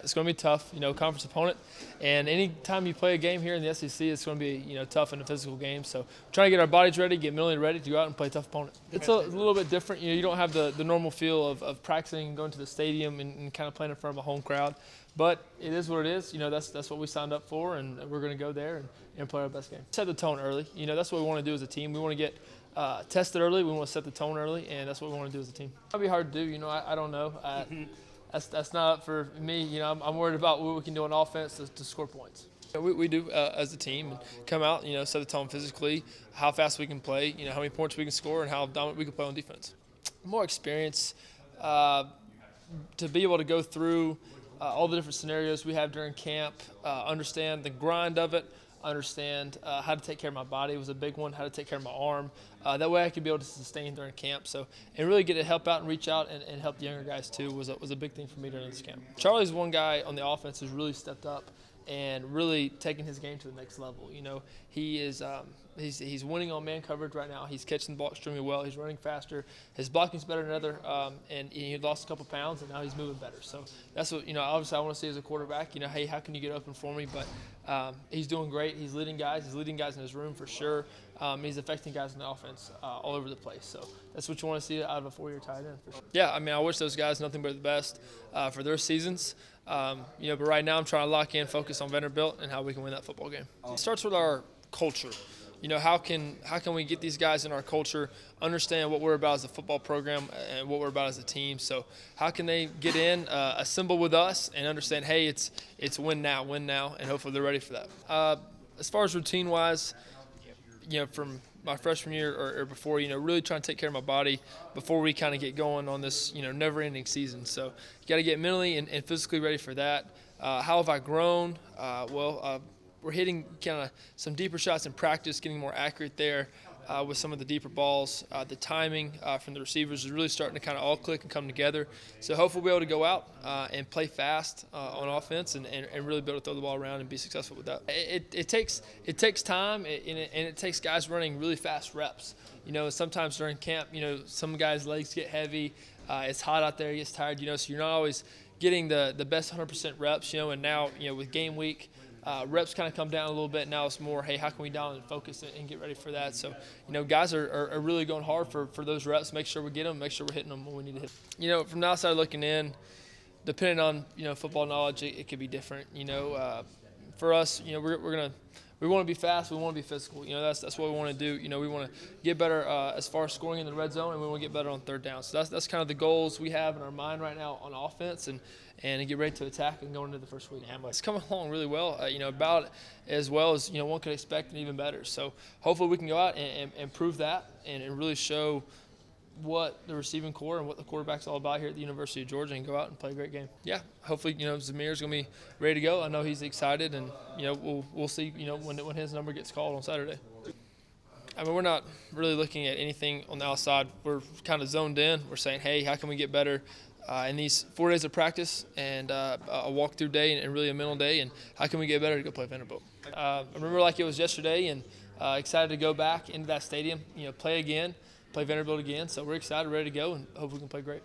It's going to be tough, conference opponent. And anytime you play a game here in the SEC, it's going to be, tough in a physical game. So trying to get our bodies ready, get mentally ready to go out and play a tough opponent. It's a little bit different. You don't have the normal feel of practicing and going to the stadium and kind of playing in front of a home crowd. But it is what it is. That's what we signed up for, and we're going to go there and play our best game. Set the tone early. That's what we want to do as a team. We want to get tested early. We want to set the tone early, and that's what we want to do as a team. It'll be hard to do. I don't know. That's not up for me. I'm worried about what we can do on offense to score points. We do as a team come out, set the tone physically, how fast we can play, how many points we can score, and how dominant we can play on defense. More experience to be able to go through all the different scenarios we have during camp, understand the grind of it, understand how to take care of my body was a big one, how to take care of my arm. That way I could be able to sustain during camp. And really get to help out and reach out and help the younger guys too was a big thing for me during this camp. Charlie's one guy on the offense who's really stepped up and really taking his game to the next level. He is he's winning on man coverage right now. He's catching the ball extremely well. He's running faster. His blocking's better than other, and he lost a couple pounds, and now he's moving better. So that's what obviously I want to see as a quarterback. Hey, how can you get open for me? But he's doing great. He's leading guys. He's leading guys in his room for sure. He's affecting guys in the offense all over the place. So that's what you want to see out of a four-year tight end for sure. Yeah, I wish those guys nothing but the best for their seasons. But right now I'm trying to lock in, focus on Vanderbilt and how we can win that football game. It starts with our culture. How can we get these guys in our culture, understand what we're about as a football program and what we're about as a team? So how can they get in, assemble with us, and understand, hey, it's win now, and hopefully they're ready for that. As far as routine-wise, from my freshman year or before, really trying to take care of my body before we kind of get going on this, never-ending season. So you got to get mentally and physically ready for that. How have I grown? We're hitting kind of some deeper shots in practice, getting more accurate there with some of the deeper balls. The timing from the receivers is really starting to kind of all click and come together. So hopefully we'll be able to go out and play fast on offense and really be able to throw the ball around and be successful with that. It takes time, and it takes guys running really fast reps. Sometimes during camp, some guys' legs get heavy. It's hot out there, he gets tired, so you're not always getting the best 100% reps, and now, with game week, reps kind of come down a little bit. Now it's more, hey, how can we dial and focus and get ready for that? So, guys are really going hard for those reps. Make sure we get them. Make sure we're hitting them when we need to hit. From the outside looking in, depending on football knowledge, it could be different. For us, we want to be fast. We want to be physical. That's what we want to do. We want to get better as far as scoring in the red zone, and we want to get better on third down. So that's kind of the goals we have in our mind right now on offense, and get ready to attack and go into the first week. It's coming along really well. About as well as one could expect, and even better. So hopefully we can go out and prove that, and really show what the receiving core and what the quarterback's all about here at the University of Georgia, and go out and play a great game. Yeah, hopefully Zamir's going to be ready to go. I know he's excited, and we'll see when his number gets called on Saturday. We're not really looking at anything on the outside. We're kind of zoned in. We're saying, hey, how can we get better in these 4 days of practice and a walkthrough day and really a mental day, and how can we get better to go play Vanderbilt? I remember like it was yesterday, and excited to go back into that stadium, play again, play Vanderbilt again. So we're excited, ready to go, and hope we can play great.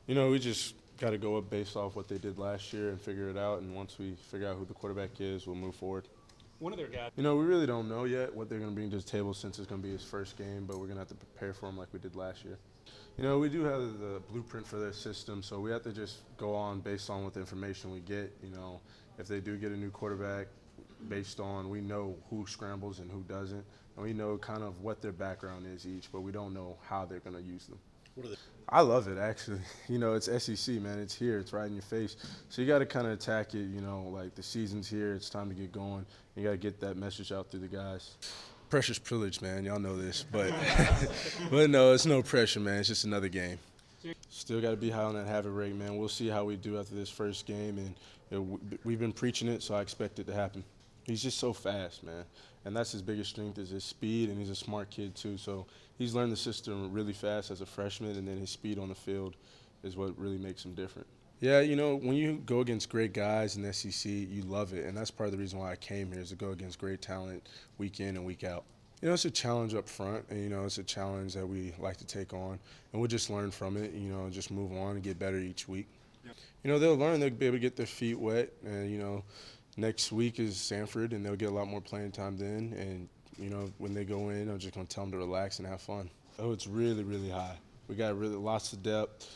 We just got to go up based off what they did last year and figure it out. And once we figure out who the quarterback is, we'll move forward. One of their guys. We really don't know yet what they're going to bring to the table since it's going to be his first game, but we're going to have to prepare for him like we did last year. We do have the blueprint for their system, so we have to just go on based on what the information we get. If they do get a new quarterback, based on we know who scrambles and who doesn't, and we know kind of what their background is each, but we don't know how they're going to use them. What are they? I love it, actually. It's SEC, man. It's here. It's right in your face. So you got to kind of attack it, like the season's here. It's time to get going. You got to get that message out through the guys. Pressure's privilege, man. Y'all know this. But but no, it's no pressure, man. It's just another game. Still got to be high on that habit rate, man. We'll see how we do after this first game. And we've been preaching it, so I expect it to happen. He's just so fast, man. And that's his biggest strength is his speed, and he's a smart kid too. So he's learned the system really fast as a freshman, and then his speed on the field is what really makes him different. Yeah, when you go against great guys in the SEC, you love it, and that's part of the reason why I came here is to go against great talent week in and week out. It's a challenge up front, and, it's a challenge that we like to take on, and we'll just learn from it, and just move on and get better each week. They'll learn, they'll be able to get their feet wet, and, next week is Sanford, and they'll get a lot more playing time then, and, when they go in, I'm just going to tell them to relax and have fun. Oh, it's really, really high. We got really lots of depth.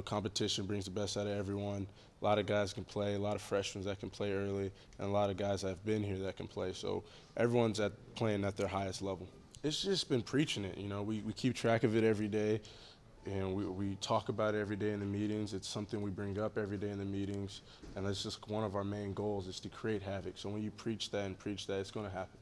Competition brings the best out of everyone. A lot of guys can play, a lot of freshmen that can play early, and a lot of guys that have been here that can play. So everyone's playing at their highest level. It's just been preaching it. We keep track of it every day, and we talk about it every day in the meetings. It's something we bring up every day in the meetings, and that's just one of our main goals is to create havoc. So when you preach that, it's going to happen.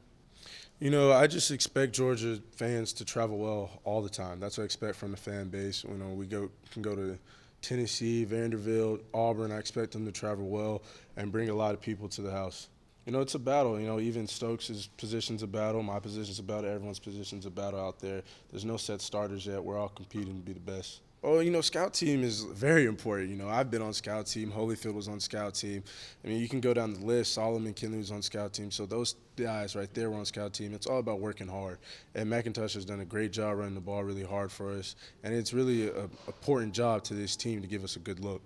I just expect Georgia fans to travel well all the time. That's what I expect from the fan base. We can go to Tennessee, Vanderbilt, Auburn. I expect them to travel well and bring a lot of people to the house. It's a battle. Even Stokes' position's a battle. My position's a battle. Everyone's position's a battle out there. There's no set starters yet. We're all competing to be the best. Oh, scout team is very important. I've been on scout team. Holyfield was on scout team. You can go down the list. Solomon Kinley was on scout team. So those guys right there were on scout team. It's all about working hard. And McIntosh has done a great job running the ball really hard for us. And it's really an important job to this team to give us a good look.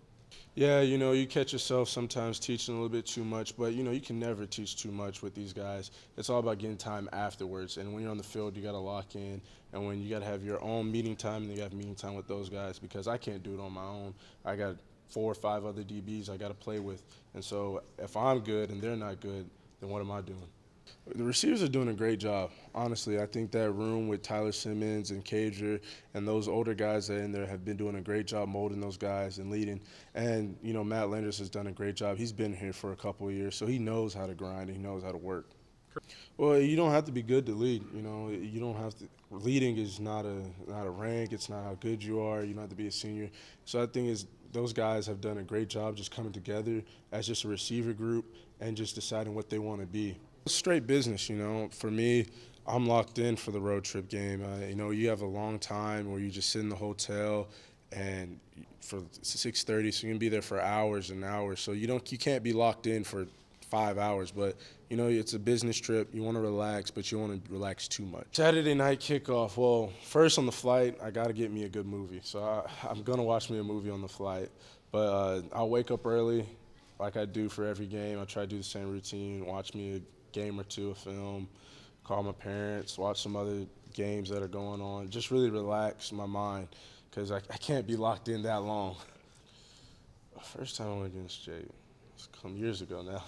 Yeah, you catch yourself sometimes teaching a little bit too much, but, you can never teach too much with these guys. It's all about getting time afterwards. And when you're on the field, you got to lock in. And when you got to have your own meeting time, and you got to have meeting time with those guys because I can't do it on my own. I got 4 or 5 other DBs I got to play with. And so if I'm good and they're not good, then what am I doing? The receivers are doing a great job. Honestly, I think that room with Tyler Simmons and Cager and those older guys that are in there have been doing a great job molding those guys and leading. And, Matt Landers has done a great job. He's been here for a couple of years, so he knows how to grind and he knows how to work. Well, you don't have to be good to lead. You don't have to. Leading is not a rank. It's not how good you are. You don't have to be a senior. So I think those guys have done a great job just coming together as just a receiver group and just deciding what they want to be. It's straight business, For me, I'm locked in for the road trip game. You have a long time where you just sit in the hotel and for 6:30, so you're gonna be there for hours and hours. So you can't be locked in for 5 hours, but it's a business trip. You want to relax, but you want to relax too much. Saturday night kickoff. Well, first on the flight, I got to get me a good movie. So I'm gonna watch me a movie on the flight, but I'll wake up early, like I do for every game. I try to do the same routine. Watch me a game or two of film. Call my parents. Watch some other games that are going on. Just really relax my mind, because I can't be locked in that long. First time I went against Jake. Some years ago now.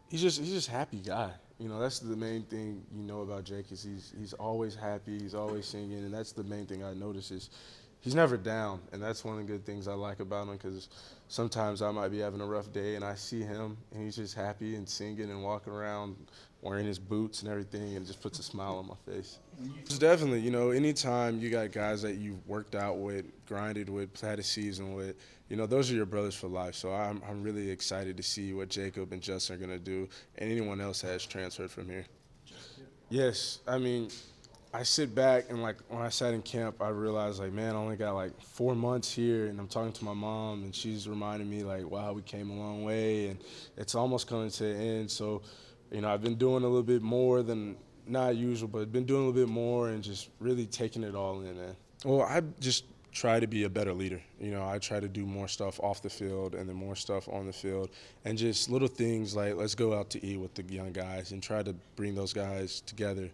He's just a happy guy. That's the main thing about Jake is he's always happy, he's always singing, and that's the main thing I notice is he's never down, and that's one of the good things I like about him because sometimes I might be having a rough day and I see him and he's just happy and singing and walking around wearing his boots and everything, and it just puts a smile on my face. It's definitely, anytime you got guys that you've worked out with, grinded with, had a season with, those are your brothers for life. So I'm really excited to see what Jacob and Justin are going to do and anyone else has transferred from here. Yes, I sit back and, when I sat in camp, I realized, man, I only got, 4 months here, and I'm talking to my mom, and she's reminding me, wow, we came a long way, and it's almost coming to an end. So, I've been doing a little bit more than not usual, but been doing a little bit more and just really taking it all in, man. Well, I just try to be a better leader. I try to do more stuff off the field and then more stuff on the field, and just little things like let's go out to eat with the young guys and try to bring those guys together.